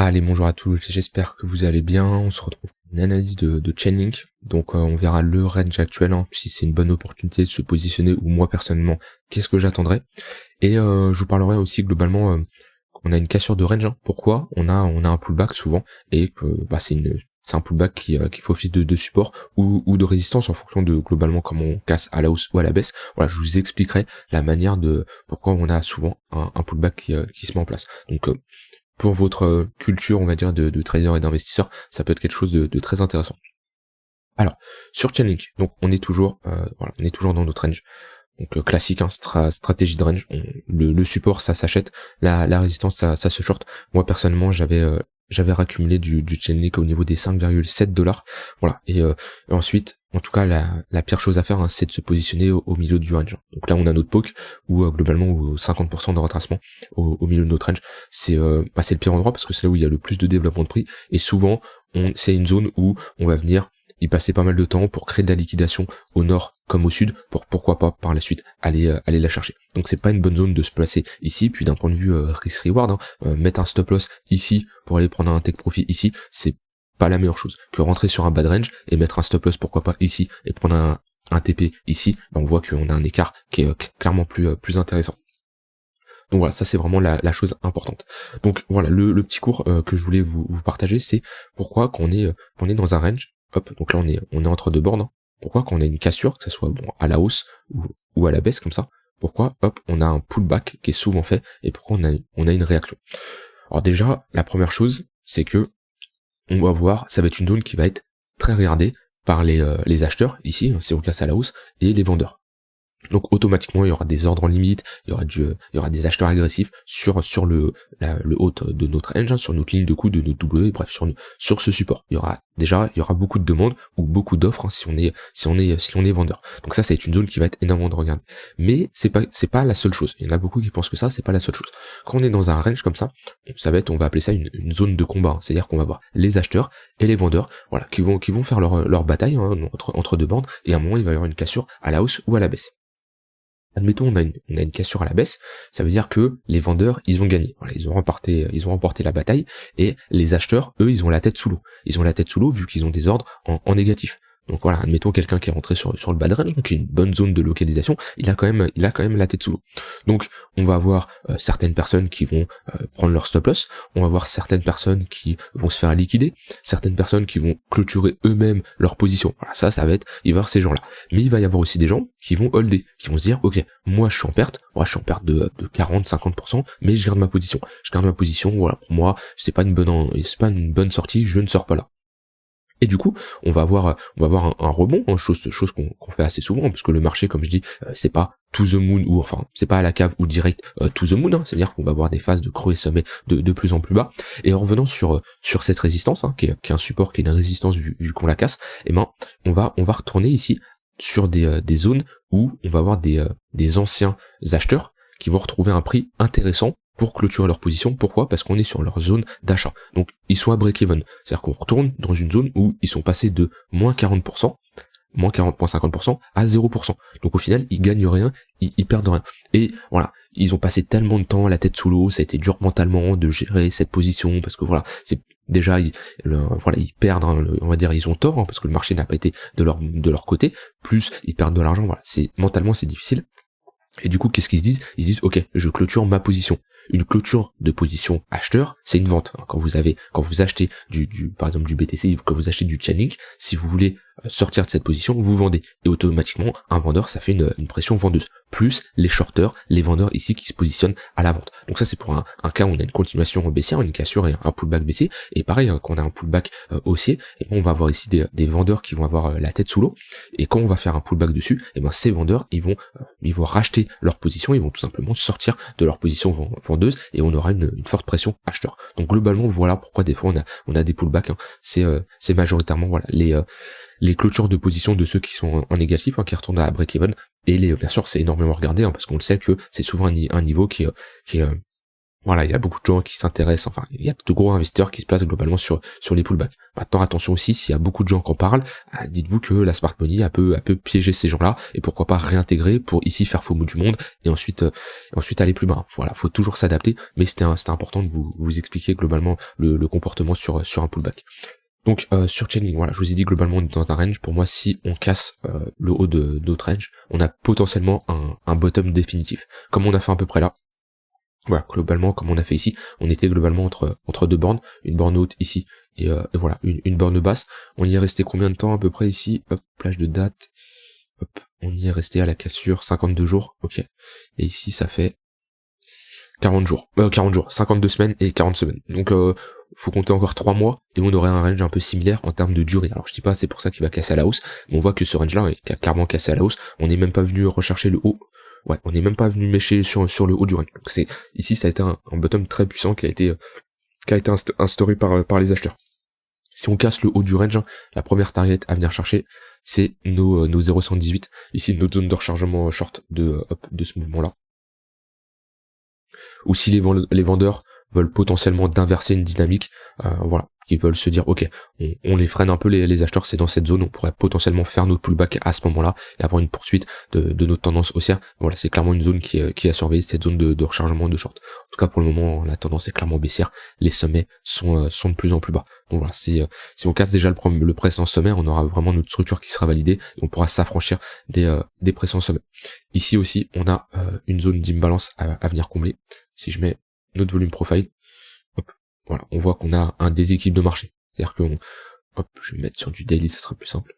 Allez, bonjour à tous, j'espère que vous allez bien. On se retrouve pour une analyse de Chainlink. Donc on verra le range actuel, si c'est une bonne opportunité de se positionner, ou moi personnellement, qu'est-ce que j'attendrai. Et je vous parlerai aussi globalement qu'on a une cassure de range. Pourquoi on a un pullback souvent, et que c'est un pullback qui fait office de support ou de résistance en fonction de globalement comment on casse à la hausse ou à la baisse. Voilà, je vous expliquerai la manière de pourquoi on a souvent un pullback qui se met en place. Donc pour votre culture, on va dire, de trader et d'investisseur, ça peut être quelque chose de très intéressant. Alors, sur Chainlink, donc on est toujours dans notre range. Donc classique, stratégie de range. Le support, ça s'achète, la résistance, ça se short. Moi personnellement, j'avais raccumulé du Chainlink au niveau des 5,7$. Voilà. Et ensuite, en tout cas, la pire chose à faire, c'est de se positionner au milieu du range. Donc là, on a notre poke, où globalement, 50% de retracement au milieu de notre range. C'est le pire endroit, parce que c'est là où il y a le plus de développement de prix. Et souvent, c'est une zone où on va venir y passer pas mal de temps pour créer de la liquidation au nord comme au sud, pour pourquoi pas par la suite aller la chercher. Donc c'est pas une bonne zone de se placer ici. Puis d'un point de vue risk reward, mettre un stop loss ici pour aller prendre un take profit ici, c'est pas la meilleure chose que rentrer sur un bad range et mettre un stop loss pourquoi pas ici et prendre un TP ici. On voit qu'on a un écart qui est clairement plus intéressant. Donc voilà, ça c'est vraiment la chose importante. Donc voilà, le petit cours que je voulais vous partager, c'est pourquoi qu'on est dans un range. Hop, donc là on est entre deux bornes. Pourquoi qu'on a une cassure, que ce soit à la hausse ou à la baisse comme ça. Pourquoi on a un pullback qui est souvent fait, et pourquoi on a une réaction. Alors déjà, la première chose, c'est que on va voir, ça va être une zone qui va être très regardée par les acheteurs ici, si on casse à la hausse, et les vendeurs. Donc automatiquement il y aura des ordres en limite, il y aura des acheteurs agressifs sur le haut de notre range, sur notre ligne de coup de notre W, bref sur ce support. Il y aura beaucoup de demandes ou beaucoup d'offres, si on est vendeur. Donc ça c'est une zone qui va être énormément de regarder. Mais c'est pas la seule chose. Il y en a beaucoup qui pensent que ça c'est pas la seule chose. Quand on est dans un range comme ça, on va appeler ça une zone de combat. C'est-à-dire qu'on va avoir les acheteurs et les vendeurs, voilà, qui vont faire leur bataille entre deux bandes, et à un moment il va y avoir une cassure à la hausse ou à la baisse. Admettons, on a une cassure à la baisse, ça veut dire que les vendeurs, ils ont gagné. Voilà, ils ont remporté la bataille, et les acheteurs, eux, ils ont la tête sous l'eau. Ils ont la tête sous l'eau vu qu'ils ont des ordres en négatif. Donc voilà, admettons quelqu'un qui est rentré sur le bad range, donc qui est une bonne zone de localisation, il a quand même la tête sous l'eau. Donc on va avoir certaines personnes qui vont prendre leur stop loss, on va avoir certaines personnes qui vont se faire liquider, certaines personnes qui vont clôturer eux-mêmes leur position. Voilà, ça va être, il va y avoir ces gens-là. Mais il va y avoir aussi des gens qui vont holder, qui vont se dire, ok, moi je suis en perte, de 40-50%, mais je garde ma position. Voilà, pour moi, c'est pas une bonne sortie, je ne sors pas là. Et du coup, on va avoir un rebond, chose qu'on fait assez souvent, parce que le marché, comme je dis, c'est pas to the moon, ou enfin, c'est pas à la cave ou direct to the moon, c'est-à-dire qu'on va avoir des phases de creux et sommets de plus en plus bas. Et en revenant sur cette résistance, qui est un support, qui est une résistance vu qu'on la casse, on va retourner ici sur des zones où on va avoir des anciens acheteurs qui vont retrouver un prix intéressant pour clôturer leur position. Pourquoi ? Parce qu'on est sur leur zone d'achat. Donc ils sont à break-even. C'est-à-dire qu'on retourne dans une zone où ils sont passés de moins 40%, moins 40,50% à 0%. Donc au final, ils gagnent rien, ils perdent rien. Et voilà, ils ont passé tellement de temps la tête sous l'eau, ça a été dur mentalement de gérer cette position, parce que voilà, c'est déjà ils perdent, on va dire, ils ont tort, parce que le marché n'a pas été de leur côté, plus ils perdent de l'argent, voilà, mentalement c'est difficile. Et du coup, qu'est-ce qu'ils se disent ? Ils se disent, ok, je clôture ma position. Une clôture de position acheteur, c'est une vente. Quand vous achetez par exemple du BTC, quand vous achetez du Chainlink, si vous voulez sortir de cette position, vous vendez. Et automatiquement, un vendeur, ça fait une pression vendeuse. Plus les shorteurs, les vendeurs ici qui se positionnent à la vente. Donc ça, c'est pour un cas où on a une continuation baissière, une cassure et un pullback baissier. Et pareil, quand on a un pullback haussier, et on va avoir ici des vendeurs qui vont avoir la tête sous l'eau. Et quand on va faire un pullback dessus, et ces vendeurs, ils vont racheter leur position, ils vont tout simplement sortir de leur position vendeuse, et on aura une forte pression acheteur. Donc globalement, voilà pourquoi des fois on a des pullbacks. C'est majoritairement voilà les clôtures de position de ceux qui sont en négatif, qui retournent à break-even, et bien sûr c'est énormément regardé, parce qu'on le sait que c'est souvent un niveau qui est Voilà, il y a beaucoup de gens qui s'intéressent, enfin, il y a de gros investisseurs qui se placent globalement sur les pullbacks. Maintenant, attention aussi, s'il y a beaucoup de gens qui en parlent, dites-vous que la smart money peut piéger ces gens-là, et pourquoi pas réintégrer pour ici faire FOMO du monde, et ensuite aller plus bas. Voilà, faut toujours s'adapter, mais c'était important de vous expliquer globalement le comportement sur un pullback. Donc sur Chainlink, voilà, je vous ai dit globalement on est dans un range. Pour moi, si on casse le haut de notre range, on a potentiellement un bottom définitif. Comme on a fait à peu près là. Voilà, globalement, comme on a fait ici, on était globalement entre deux bornes, une borne haute ici, et voilà, une borne basse. On y est resté combien de temps à peu près ici? Hop, plage de date. Hop, on y est resté à la cassure 52 jours, ok. Et ici, ça fait 40 jours, 52 semaines et 40 semaines. Donc, faut compter encore 3 mois, et on aurait un range un peu similaire en termes de durée. Alors, je dis pas, c'est pour ça qu'il va casser à la hausse, mais on voit que ce range-là est clairement cassé à la hausse. On n'est même pas venu rechercher le haut. Ouais, on n'est même pas venu mêcher sur le haut du range. Donc ici ça a été un bottom très puissant qui a été instauré par les acheteurs. Si on casse le haut du range, la première target à venir chercher, c'est nos 0,118. Ici notre zone de rechargement short de ce mouvement-là. Ou si les vendeurs veulent potentiellement d'inverser une dynamique, voilà, qui veulent se dire ok, on les freine un peu les acheteurs, c'est dans cette zone, on pourrait potentiellement faire notre pullback à ce moment-là et avoir une poursuite de notre tendance haussière. Voilà, c'est clairement une zone qui est à surveiller, cette zone de rechargement de short. En tout cas pour le moment, la tendance est clairement baissière, les sommets sont de plus en plus bas. Donc voilà, si on casse déjà le précédent sommet, on aura vraiment notre structure qui sera validée et on pourra s'affranchir des précédents sommets. Ici aussi, on a une zone d'imbalance à venir combler. Si je mets notre volume profile, hop, voilà, on voit qu'on a un déséquilibre de marché. C'est-à-dire que, je vais me mettre sur du daily, ça sera plus simple.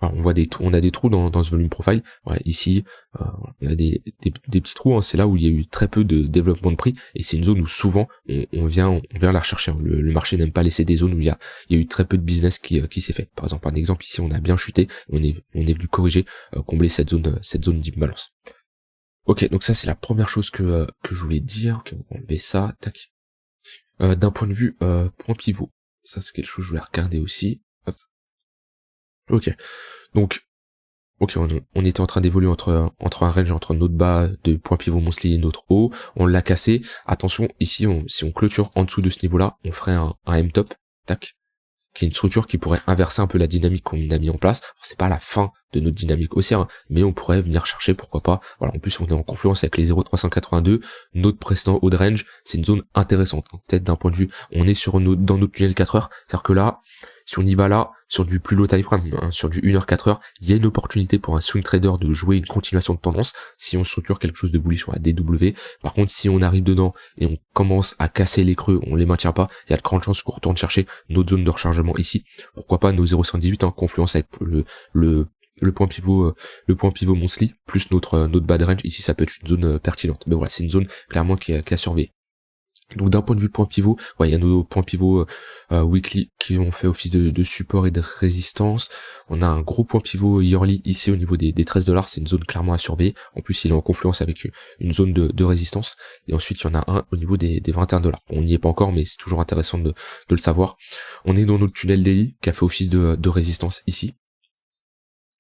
Voilà, on voit on a des trous dans ce volume profile. Voilà, ici, on a des petits trous, hein, c'est là où il y a eu très peu de développement de prix, et c'est une zone où souvent on vient la rechercher. Le marché n'aime pas laisser des zones où il y a eu très peu de business qui s'est fait. Par exemple, un exemple ici, on a bien chuté, on est venu corriger, combler cette zone d'imbalance. Ok, donc ça c'est la première chose que je voulais dire. Ok, on va enlever ça, tac. D'un point de vue point pivot, ça c'est quelque chose que je voulais regarder aussi. Hop. Ok, donc ok, on était en train d'évoluer entre un range, entre notre bas de point pivot monthly et notre haut. On l'a cassé. Attention, ici si on clôture en dessous de ce niveau-là, on ferait un M-top, tac, qui est une structure qui pourrait inverser un peu la dynamique qu'on a mis en place. C'est pas la fin de notre dynamique haussière, hein, mais on pourrait venir chercher, pourquoi pas. Voilà, en plus on est en confluence avec les 0,382, notre précédent haut de range, c'est une zone intéressante, hein, peut-être d'un point de vue, on est dans notre tunnel 4 heures, c'est-à-dire que là, si on y va là, sur du plus low time frame, hein, sur du 1h 4 heures, il y a une opportunité pour un swing trader de jouer une continuation de tendance, si on structure quelque chose de bullish sur la DW. Par contre, si on arrive dedans et on commence à casser les creux, on les maintient pas, il y a de grandes chances qu'on retourne chercher notre zone de rechargement ici. Pourquoi pas nos 0,118 en confluence avec le point pivot monthly plus notre bas de range. Ici ça peut être une zone pertinente, mais voilà, c'est une zone clairement qui est à surveiller. Donc d'un point de vue point pivot, ouais, il y a nos points pivots weekly qui ont fait office de support et de résistance. On a un gros point pivot yearly ici au niveau des $13, c'est une zone clairement à surveiller. En plus il est en confluence avec une zone de résistance. Et ensuite il y en a un au niveau des $21. On n'y est pas encore, mais c'est toujours intéressant de le savoir. On est dans notre tunnel daily qui a fait office de résistance ici.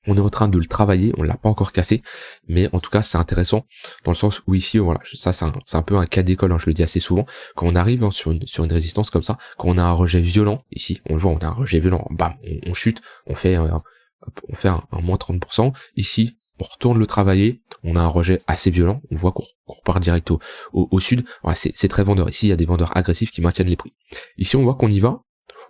On est en train de le travailler, on l'a pas encore cassé, mais en tout cas c'est intéressant dans le sens où ici, voilà, ça c'est un peu un cas d'école, hein, je le dis assez souvent, quand on arrive sur une résistance comme ça, quand on a un rejet violent, ici on le voit, on a un rejet violent, bam, on chute, on fait un moins 30%, ici on retourne le travailler, on a un rejet assez violent, on voit qu'on repart direct au sud, voilà, c'est très vendeur, ici il y a des vendeurs agressifs qui maintiennent les prix. Ici on voit qu'on y va,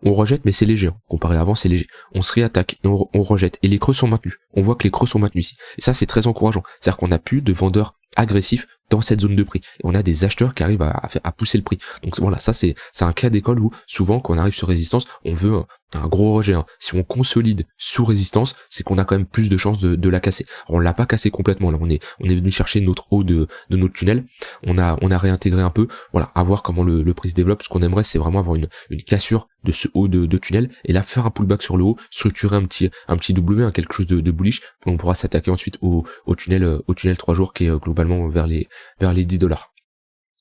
on rejette, mais c'est léger, hein. Comparé à avant, c'est léger. On se réattaque et on rejette. Et les creux sont maintenus. On voit que les creux sont maintenus ici. Et ça, c'est très encourageant. C'est-à-dire qu'on n'a plus de vendeurs agressifs dans cette zone de prix. Et on a des acheteurs qui arrivent à pousser le prix. Donc voilà, ça c'est un cas d'école où souvent quand on arrive sur résistance, on veut un gros rejet. Hein. Si on consolide sous résistance, c'est qu'on a quand même plus de chances de la casser. Alors, on l'a pas cassé complètement là, on est venu chercher notre haut de notre tunnel. On a réintégré un peu. Voilà, à voir comment le prix se développe. Ce qu'on aimerait, c'est vraiment avoir une cassure de ce haut de tunnel et là faire un pullback sur le haut, structurer un petit W, hein, quelque chose de bullish. On pourra s'attaquer ensuite au tunnel 3 jours qui est globalement vers les $10.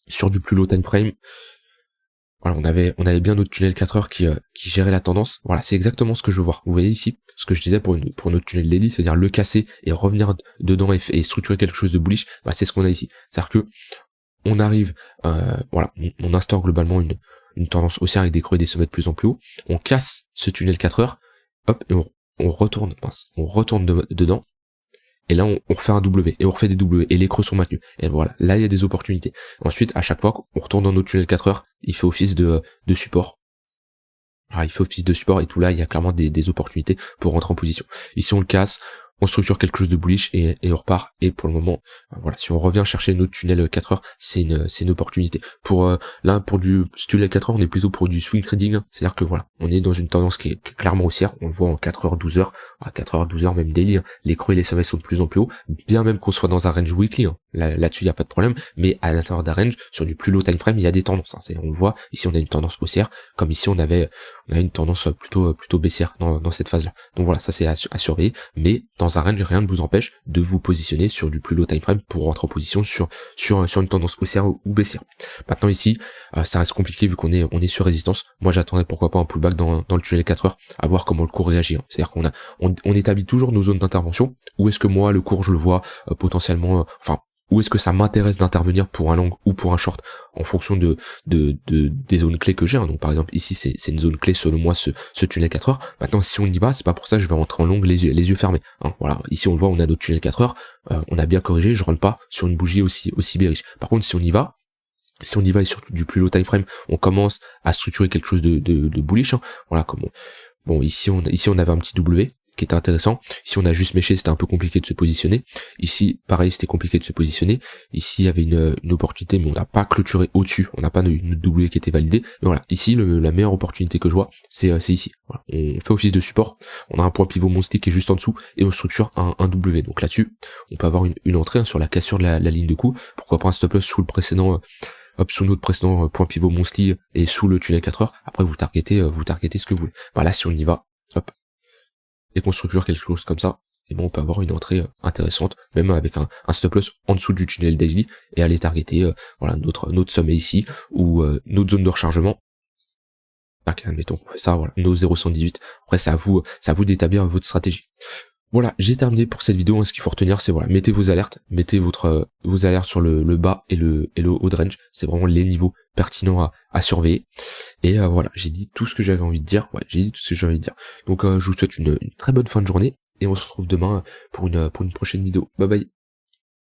Sur du plus low time frame, voilà, on avait bien notre tunnel 4 heures qui gérait la tendance. Voilà, c'est exactement ce que je veux voir. Vous voyez ici, ce que je disais pour notre tunnel daily, c'est-à-dire le casser et revenir dedans et structurer quelque chose de bullish, bah, c'est ce qu'on a ici. C'est-à-dire que on arrive, voilà, on instaure globalement une tendance haussière avec des creux et des sommets de plus en plus haut, on casse ce tunnel 4 heures, hop, et on retourne, on retourne dedans, et là on refait un W, et on refait des W, et les creux sont maintenus, et voilà, là il y a des opportunités. Ensuite, à chaque fois qu'on retourne dans notre tunnel 4 heures, il fait office de support. Alors, il fait office de support, et tout là, il y a clairement des opportunités pour rentrer en position. Ici on le casse, on structure quelque chose de bullish et on repart, et pour le moment, voilà, si on revient chercher notre tunnel 4 heures, c'est une opportunité. Pour là, pour du tunnel 4 heures, on est plutôt pour du swing trading, hein. C'est-à-dire que voilà, on est dans une tendance qui est clairement haussière, on le voit en 4 heures, 12 heures, à 4 heures, 12 heures, même daily, hein. Les creux et les sommets sont de plus en plus hauts, bien même qu'on soit dans un range weekly, hein. Là-dessus, il n'y a pas de problème, mais à l'intérieur d'un range, sur du plus low time frame, il y a des tendances, hein. On le voit, ici on a une tendance haussière, comme ici on a une tendance plutôt baissière dans cette phase-là. Donc voilà, ça c'est à surveiller, mais dans un range, rien ne vous empêche de vous positionner sur du plus low time frame pour rentrer en position sur une tendance haussière ou baissière. Maintenant ici, ça reste compliqué vu qu'on est sur résistance. Moi j'attendrais pourquoi pas un pullback dans le tunnel 4 heures, à voir comment le cours réagit, hein. C'est-à-dire qu'on établit toujours nos zones d'intervention. Où est-ce que moi le cours je le vois potentiellement, où est-ce que ça m'intéresse d'intervenir pour un long ou pour un short en fonction des zones clés que j'ai, hein. Donc par exemple ici c'est une zone clé selon moi ce tunnel 4 heures. Maintenant si on y va, c'est pas pour ça que je vais rentrer en long les yeux fermés, hein. Voilà, ici on le voit, on a notre tunnel 4 heures, on a bien corrigé, je rentre pas sur une bougie aussi bearish. Par contre si on y va et surtout du plus low time frame, on commence à structurer quelque chose de bullish, hein. Voilà, comme bon ici on avait un petit W qui était intéressant. Ici on a juste méché, c'était un peu compliqué de se positionner. Ici pareil, c'était compliqué de se positionner. Ici il y avait une opportunité, mais on n'a pas clôturé au-dessus, on n'a pas une W qui était validée. Mais voilà, ici la meilleure opportunité que je vois, c'est ici. Voilà. On fait office de support, on a un point pivot mon stick qui est juste en dessous, et on structure un W. Donc là-dessus, on peut avoir une entrée, hein, sur la cassure de la ligne de coup. Pourquoi pas un stop loss sous le précédent, sous notre précédent point pivot monthly et sous le tunnel 4 heures. Après vous targetez ce que vous voulez. Voilà, si on y va, hop, et qu'on structure quelque chose comme ça, et bon, on peut avoir une entrée intéressante, même avec un stop loss en dessous du tunnel daily, et aller targeter voilà, notre sommet ici, ou notre zone de rechargement. Admettons qu'on fait ça, voilà, nos 0,118. Après c'est à vous d'établir votre stratégie. Voilà, j'ai terminé pour cette vidéo, hein. Ce qu'il faut retenir, c'est voilà, mettez vos alertes, mettez vos alertes sur le bas et le haut de range, c'est vraiment les niveaux pertinents à surveiller. Et voilà, j'ai dit tout ce que j'avais envie de dire, Donc je vous souhaite une très bonne fin de journée, et on se retrouve demain pour une prochaine vidéo. Bye bye.